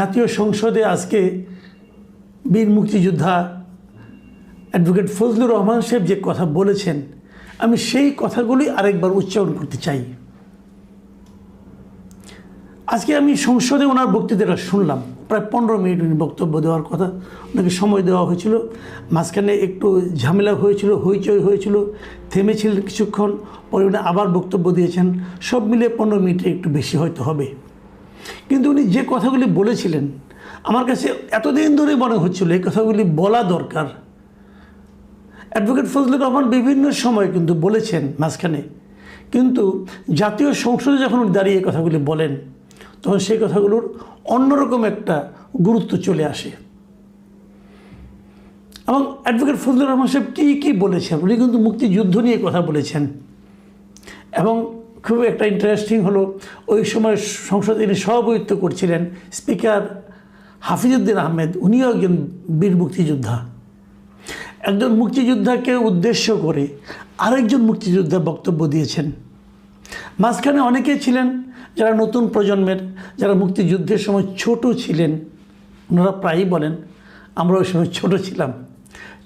জাতীয় সংসদে আজকে বীর মুক্তিযোদ্ধা অ্যাডভোকেট ফজলুর রহমান সাহেব যে কথা বলেছেন, আমি সেই কথাগুলি আরেকবার উচ্চারণ করতে চাই। আজকে আমি সংসদে ওনার বক্তৃতাটা শুনলাম, প্রায় 15 মিনিট উনি বক্তব্য দেওয়ার কথা, ওনাকে সময় দেওয়া হয়েছিল। মাঝখানে একটু ঝামেলা হয়েছিল, হইচই হয়েছিল, থেমেছিলেন কিছুক্ষণ, পরে উনি আবার বক্তব্য দিয়েছেন। সব মিলে 15 মিনিটে একটু বেশি হয়তো হবে। কিন্তু উনি যে কথাগুলি বলেছিলেন, আমার কাছে এতদিন ধরে মনে হচ্ছিল এই কথাগুলি বলা দরকার। অ্যাডভোকেট ফজলুর রহমান বিভিন্ন সময় কিন্তু বলেছেন মাঝখানে, কিন্তু জাতীয় সংসদে যখন উনি দাঁড়িয়ে এই কথাগুলি বলেন, তখন সেই কথাগুলোর অন্যরকম একটা গুরুত্ব চলে আসে। এবং অ্যাডভোকেট ফজলুর রহমান সাহেব কী বলেছেন, উনি কিন্তু মুক্তিযুদ্ধ নিয়ে কথা বলেছেন। এবং খুব একটা ইন্টারেস্টিং হলো, ওই সময় সংসদে তিনি সভাপতিত্ব করছিলেন স্পিকার হাফিজউদ্দিন আহমেদ, উনিও একজন বীর মুক্তিযোদ্ধা। একজন মুক্তিযোদ্ধাকে উদ্দেশ্য করে আরেকজন মুক্তিযোদ্ধা বক্তব্য দিয়েছেন। মাঝখানে অনেকেই ছিলেন যারা নতুন প্রজন্মের, যারা মুক্তিযুদ্ধের সময় ছোট ছিলেন। ওনারা প্রায়ই বলেন আমরা ওই সময়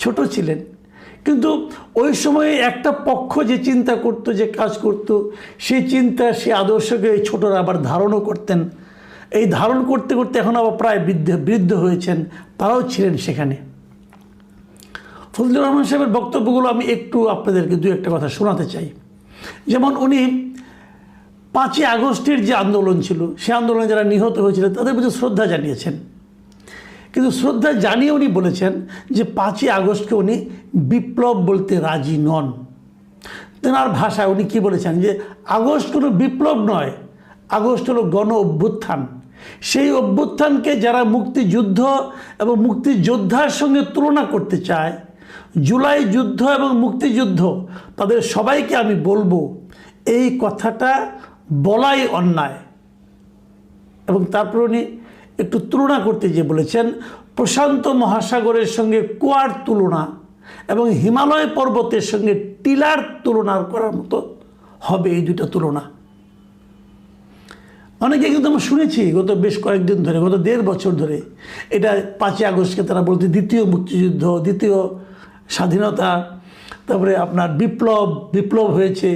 ছোট ছিলেন, কিন্তু ওই সময়ে একটা পক্ষ যে চিন্তা করত, যে কাজ করত, সেই চিন্তা, সেই আদর্শকে এই ছোটরা আবার ধারণও করতেন। এই ধারণ করতে করতে এখন আবার প্রায় বৃদ্ধ হয়েছেন, তারাও ছিলেন সেখানে। ফজলুর রহমান সাহেবের বক্তব্যগুলো আমি একটু আপনাদেরকে দু একটা কথা শোনাতে চাই। যেমন উনি 5ই আগস্টের যে আন্দোলন ছিল, সে আন্দোলনে যারা নিহত হয়েছিলেন তাদের প্রতি শ্রদ্ধা জানিয়েছেন। কিন্তু শ্রদ্ধা জানিয়ে উনি বলেছেন যে 5ই আগস্টকে উনি বিপ্লব বলতে রাজি নন। তেনার ভাষায় উনি কী বলেছেন, যে আগস্ট কোনো বিপ্লব নয়, আগস্ট হলো গণ অভ্যুত্থান। সেই অভ্যুত্থানকে যারা মুক্তিযুদ্ধ এবং মুক্তিযোদ্ধার সঙ্গে তুলনা করতে চায়, জুলাই যুদ্ধ এবং মুক্তিযুদ্ধ, তাদের সবাইকে আমি বলবো এই কথাটা বলাই অন্যায়। এবং তারপর উনি একটু তুলনা করতে গিয়ে বলেছেন, প্রশান্ত মহাসাগরের সঙ্গে কুয়ার তুলনা এবং হিমালয় পর্বতের সঙ্গে টিলার তুলনা করার মতো হবে এই দুটো তুলনা। অনেকে কিন্তু আমরা শুনেছি গত বেশ কয়েকদিন ধরে, গত 1.5 বছর ধরে, এটা 5ই আগস্টকে তারা বলতে দ্বিতীয় মুক্তিযুদ্ধ, দ্বিতীয় স্বাধীনতা, তারপরে আপনার বিপ্লব হয়েছে।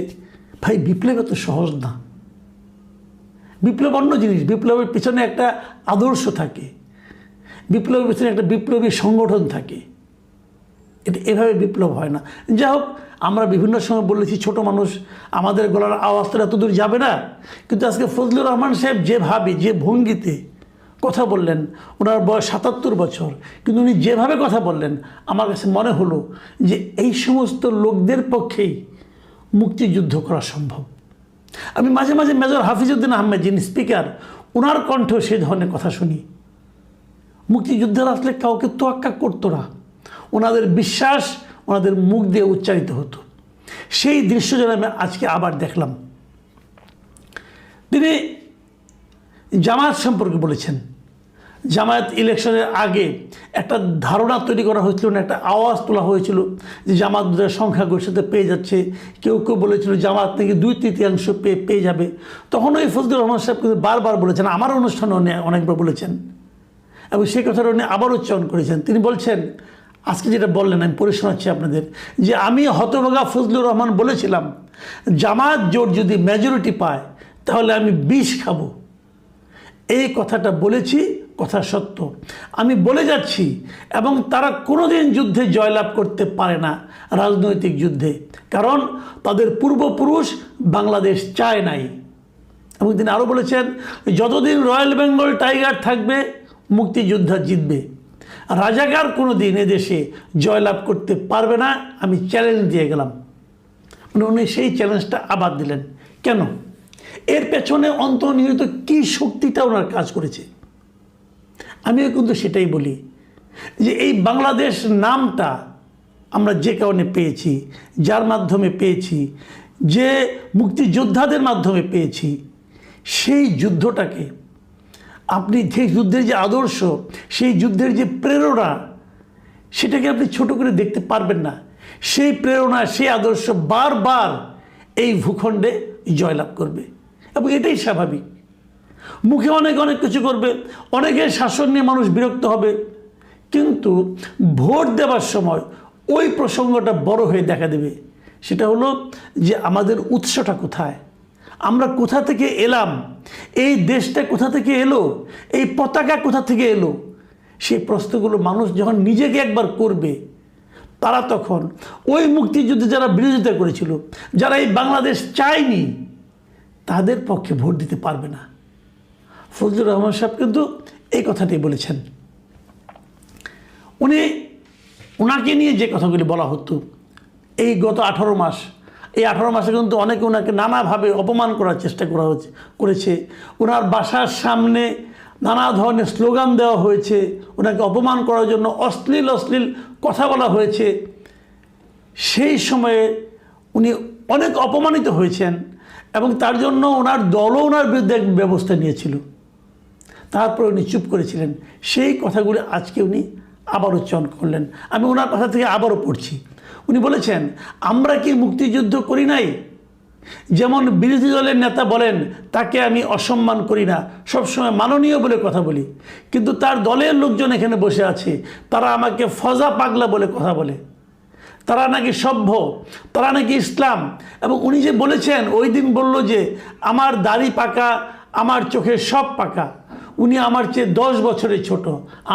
ভাই, বিপ্লব এত সহজ না। বিপ্লব অন্য জিনিস। বিপ্লবের পিছনে একটা আদর্শ থাকে, বিপ্লবের পিছনে একটা বিপ্লবী সংগঠন থাকে। এটা এভাবে বিপ্লব হয় না। যাই হোক, আমরা বিভিন্ন সময় বলেছি ছোট মানুষ, আমাদের গলার আওয়াজটা এত দূর যাবে না। কিন্তু আজকে ফজলুর রহমান সাহেব যেভাবে, যে ভঙ্গিতে কথা বললেন, ওনার বয়স 77 বছর, কিন্তু উনি যেভাবে কথা বললেন, আমার কাছে মনে হলো যে এই সমস্ত লোকদের পক্ষেই মুক্তিযুদ্ধ করা সম্ভব। আমি মাঝে মাঝে মেজর হাফিজউদ্দিন আহমেদ, যিনি স্পিকার, ওনার কণ্ঠেও সেই ধরনের কথা শুনি। মুক্তিযুদ্ধের আসলে কাউকে তোয়াক্কা করতো না, ওনাদের বিশ্বাস ওনাদের মুখ দিয়ে উচ্চারিত হতো। সেই দৃশ্য যেন আমি আজকে আবার দেখলাম। তিনি জামায়াত সম্পর্কে বলেছেন। জামায়াত ইলেকশনের আগে একটা ধারণা তৈরি করা হয়েছিল, একটা আওয়াজ তোলা হয়েছিল যে জামায়াতের সংখ্যাগরিষ্ঠতা পেয়ে যাচ্ছে। কেউ বলেছিল জামায়াত নাকি 2/3 পেয়ে যাবে। তখন ওই ফজলুর রহমান সাহেব কিন্তু বারবার বলেছেন, আমার অনুষ্ঠানে অনেকবার বলেছেন, এবং সেই কথাটা উনি আবার উচ্চারণ করেছেন। তিনি বলছেন, আজকে যেটা বললেন আমি পড়ে শোনাচ্ছি আপনাদের, যে আমি হতভাগা ফজলুর রহমান বলেছিলাম জামায়াত জোট যদি মেজরিটি পায় তাহলে আমি বিষ খাবো। এই কথাটা বলেছি, কথা সত্য। আমি বলে যাচ্ছি, এবং তারা কোনোদিন যুদ্ধে জয়লাভ করতে পারে না, রাজনৈতিক যুদ্ধে, কারণ তাদের পূর্বপুরুষ বাংলাদেশ চায় নাই। এবং তিনি আরও বলেছেন, যতদিন রয়্যাল বেঙ্গল টাইগার থাকবে মুক্তিযোদ্ধা জিতবে, রাজাকার কোনো দিন এদেশে জয়লাভ করতে পারবে না, আমি চ্যালেঞ্জ দিয়ে গেলাম। উনি সেই চ্যালেঞ্জটা আবার দিলেন। কেন? এর পেছনে অন্তর্নিহিত কী শক্তিটা ওনার কাজ করেছে। আমিও কিন্তু সেটাই বলি, যে এই বাংলাদেশ নামটা আমরা যে কারণে পেয়েছি, যার মাধ্যমে পেয়েছি, যে মুক্তিযোদ্ধাদের মাধ্যমে পেয়েছি, সেই যুদ্ধটাকে আপনি, সেই যুদ্ধের যে আদর্শ, সেই যুদ্ধের যে প্রেরণা, সেটাকে আপনি ছোট করে দেখতে পারবেন না। সেই প্রেরণা, সেই আদর্শ বারবার এই ভূখণ্ডে জয়লাভ করবে, এবং এটাই স্বাভাবিক। মুখে অনেক অনেক কিছু করবে, অনেকের শাসন নিয়ে মানুষ বিরক্ত হবে, কিন্তু ভোট দেওয়ার সময় ওই প্রসঙ্গটা বড় হয়ে দেখা দেবে। সেটা হলো যে আমাদের উৎসটা কোথায়, আমরা কোথা থেকে এলাম, এই দেশটা কোথা থেকে এলো, এই পতাকা কোথা থেকে এলো। সেই প্রশ্নগুলো মানুষ যখন নিজেকে একবার করবে, তারা তখন ওই মুক্তিযুদ্ধে যারা বিরোধিতা করেছিল, যারা এই বাংলাদেশ চায়নি, তাদের পক্ষে ভোট দিতে পারবে না। ফজলুর রহমান সাহেব কিন্তু এই কথাটাই বলেছেন। ওনাকে নিয়ে যে কথাগুলি বলা হতো এই গত 18 মাস, এই 18 মাসে কিন্তু অনেকে ওনাকে নানাভাবে অপমান করার চেষ্টা করেছে। ওনার বাসার সামনে নানা ধরনের স্লোগান দেওয়া হয়েছে, ওনাকে অপমান করার জন্য অশ্লীল কথা বলা হয়েছে। সেই সময়ে উনি অনেক অপমানিত হয়েছেন এবং তার জন্য ওনার দলও ওনার বিরুদ্ধে ব্যবস্থা নিয়েছিল। তারপর উনি চুপ করেছিলেন। সেই কথাগুলি আজকে উনি আবার উচ্চারণ করলেন। আমি ওনার কথা থেকে আবারও পড়ছি। উনি বলেছেন, আমরা কি মুক্তিযুদ্ধ করি নাই? যেমন বিরোধী দলের নেতা বলেন, তাকে আমি অসম্মান করি না, সবসময় মাননীয় বলে কথা বলি, কিন্তু তার দলের লোকজন এখানে বসে আছে, তারা আমাকে ফজা পাগলা বলে কথা বলে, তারা নাকি সভ্য, তারা নাকি ইসলাম। এবং উনি যে বলেছেন, ওই দিন বলল যে আমার দাড়ি পাকা, আমার চোখের সব পাকা। উনি আমার চেয়ে 10 বছরের ছোট,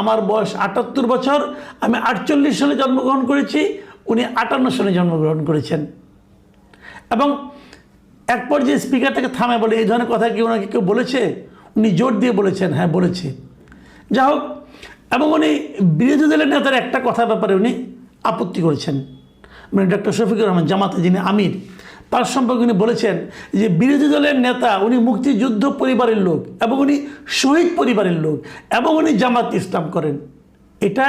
আমার বয়স 78 বছর, আমি 48 সালে জন্মগ্রহণ করেছি, উনি 58 সালে জন্মগ্রহণ করেছেন। এবং এক পর্যায়ে স্পিকার থেকে থামে বলে, এই ধরনের কথা কি ওনাকে কেউ বলেছে? উনি জোর দিয়ে বলেছেন, হ্যাঁ বলেছে। যা হোক, এবং উনি বিরোধী দলের নেতার একটা কথার ব্যাপারে উনি আপত্তি করেছেন, মানে ডক্টর শফিকুর রহমান, জামাতে যিনি আমির, তার সম্পর্কে উনি বলেছেন যে বিরোধী দলের নেতা, উনি মুক্তিযুদ্ধ পরিবারের লোক এবং উনি শহীদ পরিবারের লোক এবং উনি জামাত ইসলাম করেন। এটা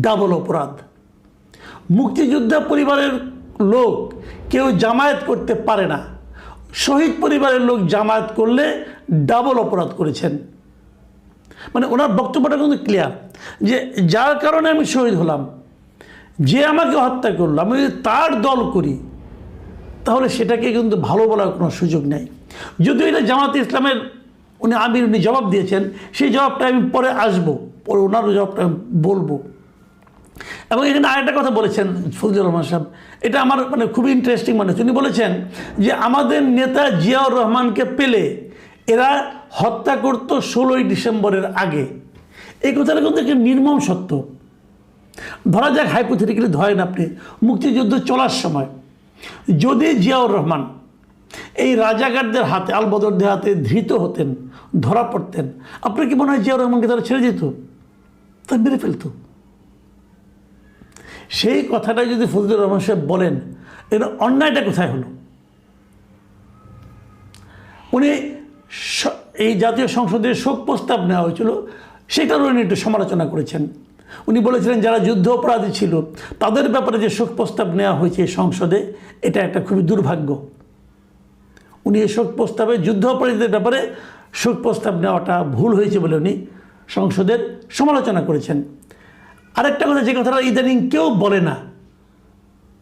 ডাবল অপরাধ। মুক্তিযোদ্ধা পরিবারের লোক কেউ জামায়াত করতে পারে না, শহীদ পরিবারের লোক জামায়াত করলে ডাবল অপরাধ করেছেন। মানে ওনার বক্তব্যটা কিন্তু ক্লিয়ার যে যার কারণে আমি শহীদ হলাম, যে আমাকে হত্যা করলো, আমি যদি তার দল করি তাহলে সেটাকে কিন্তু ভালো বলার কোনো সুযোগ নেই। যদিও এটা জামাতে ইসলামের উনি আমির, উনি জবাব দিয়েছেন, সেই জবাবটা আমি পরে আসবো, পরে ওনার জবাবটা আমি বলবো। এবং এখানে আরেকটা কথা বলেছেন ফজলুর রহমান সাহেব, এটা আমার মানে খুবই ইন্টারেস্টিং মনে হচ্ছে। উনি বলেছেন যে আমাদের নেতা জিয়াউর রহমানকে পেলে এরা হত্যা করত 16ই ডিসেম্বরের আগে। এই কথাটা কিন্তু একটা নির্মম সত্য। ধরা যাক, হাইপোথেটিক্যালি ধরেন আপনি মুক্তিযুদ্ধ চলার সময় যদি জিয়াউর রহমান এই রাজাকারদের হাতে, আলবদরদের হাতে ধৃত হতেন, ধরা পড়তেন, আপনার কি মনে হয় জিয়াউর রহমানকে তারা ছেড়ে যেত? তা মেরে ফেলত। সেই কথাটা যদি ফজলুর রহমান সাহেব বলেন, এর অন্যায়টা কোথায় হলো? উনি এই জাতীয় সংসদে শোক প্রস্তাব নেওয়া হয়েছিল, সেটারও উনি একটু সমালোচনা করেছেন। উনি বলেছিলেন যারা যুদ্ধ অপরাধী ছিল তাদের ব্যাপারে যে শোক প্রস্তাব নেওয়া হয়েছে সংসদে, এটা একটা খুবই দুর্ভাগ্য। উনি এই শোক প্রস্তাবে যুদ্ধ অপরাধীদের ব্যাপারে শোক প্রস্তাব নেওয়াটা ভুল হয়েছে বলে উনি সংসদের সমালোচনা করেছেন। আরেকটা কথা, যে কথাটা ইদানিং কেউ বলে না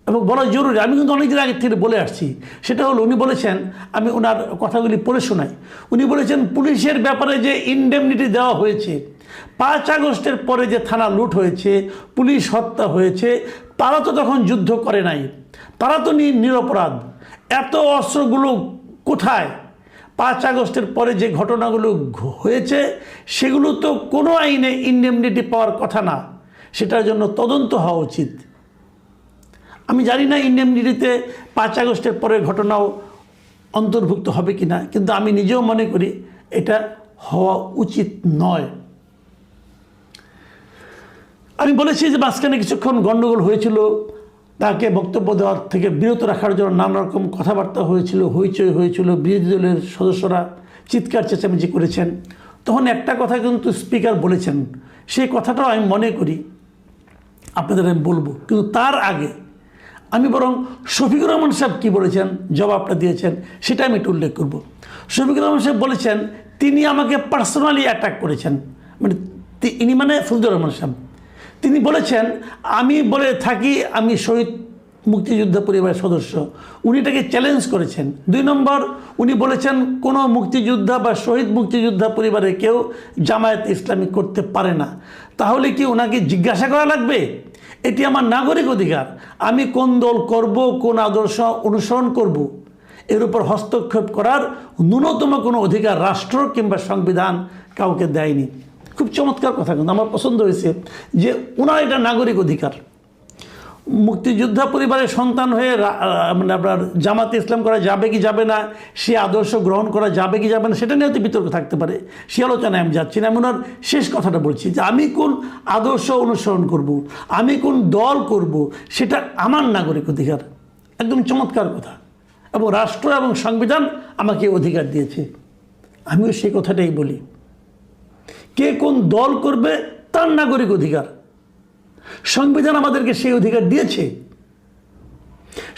এবং বলা জরুরি, আমি কিন্তু অনেকদিন আগে থেকে বলে আসছি, সেটা হলো উনি বলেছেন, আমি ওনার কথাগুলি পড়ে শোনাই। উনি বলেছেন পুলিশের ব্যাপারে যে ইনডেমনিটি দেওয়া হয়েছে, 5 আগস্টের পরে যে থানা লুট হয়েছে, পুলিশ হত্যা হয়েছে, তারা তো তখন যুদ্ধ করে নাই, তারা তো নিরপরাধ। এত অস্ত্রগুলো কোথায়? 5 আগস্টের পরে যে ঘটনাগুলো হয়েছে সেগুলো তো কোনো আইনে ইনডেমনিটি পাওয়ার কথা না, সেটার জন্য তদন্ত হওয়া উচিত। আমি জানি না ইনডেমনিটিতে 5 আগস্টের পরের ঘটনাও অন্তর্ভুক্ত হবে কি না, কিন্তু আমি নিজেও মনে করি এটা হওয়া উচিত নয়। আমি বলেছি যে মাঝখানে কিছুক্ষণ গণ্ডগোল হয়েছিল, তাকে বক্তব্য দেওয়ার থেকে বিরত রাখার জন্য নানা রকম কথাবার্তা হয়েছিল, হইচই হয়েছিল, বিরোধী দলের সদস্যরা চিৎকার চেঁচামেচি করেছেন। তখন একটা কথা কিন্তু স্পিকার বলেছেন, সেই কথাটাও আমি মনে করি আপনাদের আমি বলবো, কিন্তু তার আগে আমি বরং শফিকুর রহমান সাহেব কী বলেছেন, জবাবটা দিয়েছেন, সেটা আমি একটু উল্লেখ করব। শফিকুর রহমান সাহেব বলেছেন তিনি আমাকে পার্সোনালি অ্যাটাক করেছেন, মানে ফজলুর রহমান সাহেব। তিনি বলেছেন আমি বলে থাকি আমি শহীদ মুক্তিযোদ্ধা পরিবারের সদস্য, উনি এটাকে চ্যালেঞ্জ করেছেন। 2 নম্বর, উনি বলেছেন কোনো মুক্তিযোদ্ধা বা শহীদ মুক্তিযোদ্ধা পরিবারে কেউ জামায়াত ইসলামী করতে পারে না। তাহলে কি ওনাকে জিজ্ঞাসা করা লাগবে? এটি আমার নাগরিক অধিকার, আমি কোন দল করব, কোন আদর্শ অনুসরণ করব, এর উপর হস্তক্ষেপ করার ন্যূনতম কোনো অধিকার রাষ্ট্র কিংবা সংবিধান কাউকে দেয়নি। খুব চমৎকার কথা, কিন্তু আমার পছন্দ হয়েছে যে ওনার এটা নাগরিক অধিকার। মুক্তিযোদ্ধা পরিবারের সন্তান হয়ে মানে আপনার জামাতে ইসলাম করা যাবে কি যাবে না, সে আদর্শ গ্রহণ করা যাবে কি যাবে না, সেটা নিয়ে হয়তো বিতর্ক থাকতে পারে, সে আলোচনায় আমি যাচ্ছি না। আমি ওনার শেষ কথাটা বলছি যে আমি কোন আদর্শ অনুসরণ করব, আমি কোন দল করব, সেটা আমার নাগরিক অধিকার। একদম চমৎকার কথা, এবং রাষ্ট্র এবং সংবিধান আমাকে অধিকার দিয়েছে। আমিও সেই কথাটাই বলি, কে কোন দল করবে তার নাগরিক অধিকার। সংবিধান আমাদেরকে সেই অধিকার দিয়েছে।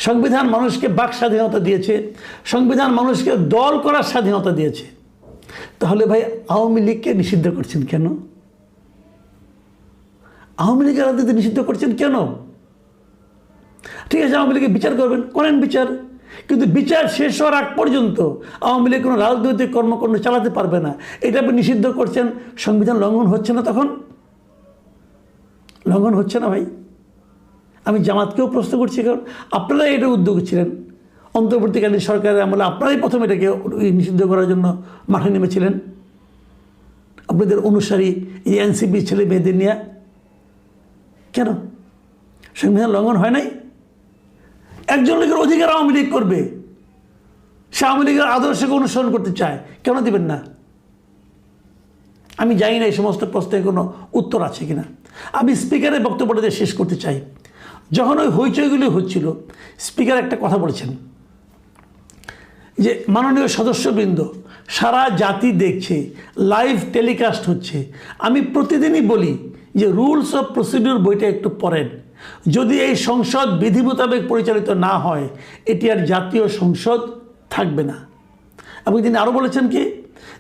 সংবিধান মানুষকে বাক স্বাধীনতা দিয়েছে, সংবিধান মানুষকে দল করার স্বাধীনতা দিয়েছে। তাহলে ভাই আওয়ামী লীগকে নিষিদ্ধ করছেন কেন? আওয়ামী লীগের রাজনীতি নিষিদ্ধ করছেন কেন? ঠিক আছে, আওয়ামী লীগের বিচার করবেন, করেন বিচার, কিন্তু বিচার শেষ হওয়ার আগ পর্যন্ত আওয়ামী লীগ কোনো রাজনৈতিক কর্মকাণ্ড চালাতে পারবে না। এটা আপনি নিষিদ্ধ করছেন, সংবিধান লঙ্ঘন হচ্ছে না? তখন লঙ্ঘন হচ্ছে না ভাই? আমি জামাতকেও প্রশ্ন করছি, কারণ আপনারা এটা উদ্যোগ ছিলেন, অন্তর্বর্তীকালীন সরকারের আমলে আপনারাই প্রথম এটাকে নিষিদ্ধ করার জন্য মাঠে নেমেছিলেন, আপনাদের অনুসারী এই এনসিপি ছেলে মেয়েদের নিয়ে। কেন সংবিধান লঙ্ঘন হয় নাই? একজন লোকের অধিকার আওয়ামী লীগ করবে, সে আওয়ামী লীগের আদর্শকে অনুসরণ করতে চায়, কেন দিবেন না? আমি জানি না এই সমস্ত প্রশ্নের কোনো উত্তর আছে কিনা। আমি স্পিকারের বক্তব্যটা শেষ করতে চাই। যখন ওই হইচইগুলি হচ্ছিল, স্পিকার একটা কথা বলেছেন যে মাননীয় সদস্যবৃন্দ, সারা জাতি দেখছে, লাইভ টেলিকাস্ট হচ্ছে, আমি প্রতিদিনই বলি যে রুলস অফ প্রসিডিউর বইটা একটু পড়েন। যদি এই সংসদ বিধি মোতাবেক পরিচালিত না হয়, এটি আর জাতীয় সংসদ থাকবে না। এবং তিনি আরও বলেছেন কি,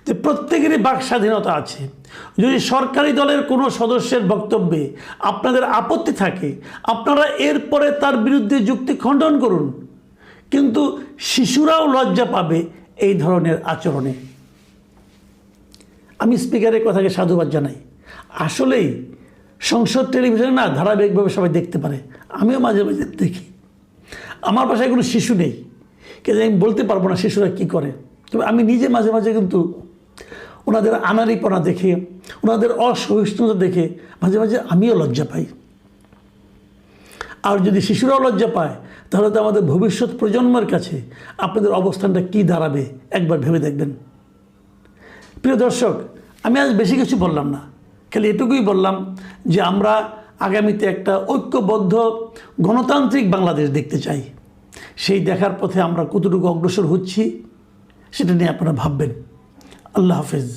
যে প্রত্যেকেরই বাক স্বাধীনতা আছে। যদি সরকারি দলের কোনো সদস্যের বক্তব্যে আপনাদের আপত্তি থাকে, আপনারা এরপরে তার বিরুদ্ধে যুক্তি খণ্ডন করুন, কিন্তু শিশুরাও লজ্জা পাবে এই ধরনের আচরণে। আমি স্পিকারের কথাকে সাধুবাদ জানাই। আসলেই সংসদ টেলিভিশনে না ধারাবাহিকভাবে সবাই দেখতে পারে, আমিও মাঝে মাঝে দেখি। আমার বাসায় কোনো শিশু নেই, কিন্তু আমি বলতে পারবো না শিশুরা কী করে, তবে আমি নিজে মাঝে মাঝে কিন্তু ওনাদের আনাড়িপনা দেখে, ওনাদের অসহিষ্ণুতা দেখে মাঝে মাঝে আমিও লজ্জা পাই। আর যদি শিশুরাও লজ্জা পায়, তাহলে তো আমাদের ভবিষ্যৎ প্রজন্মের কাছে আপনাদের অবস্থানটা কী দাঁড়াবে একবার ভেবে দেখবেন। প্রিয় দর্শক, আমি আজ বেশি কিছু বললাম না, খালি এটুকুই বললাম যে আমরা আগামীতে একটা ঐক্যবদ্ধ গণতান্ত্রিক বাংলাদেশ দেখতে চাই। সেই দেখার পথে আমরা কতটুকু অগ্রসর হচ্ছি সেটা নিয়ে আপনারা ভাববেন। আল্লাহ হাফেজ।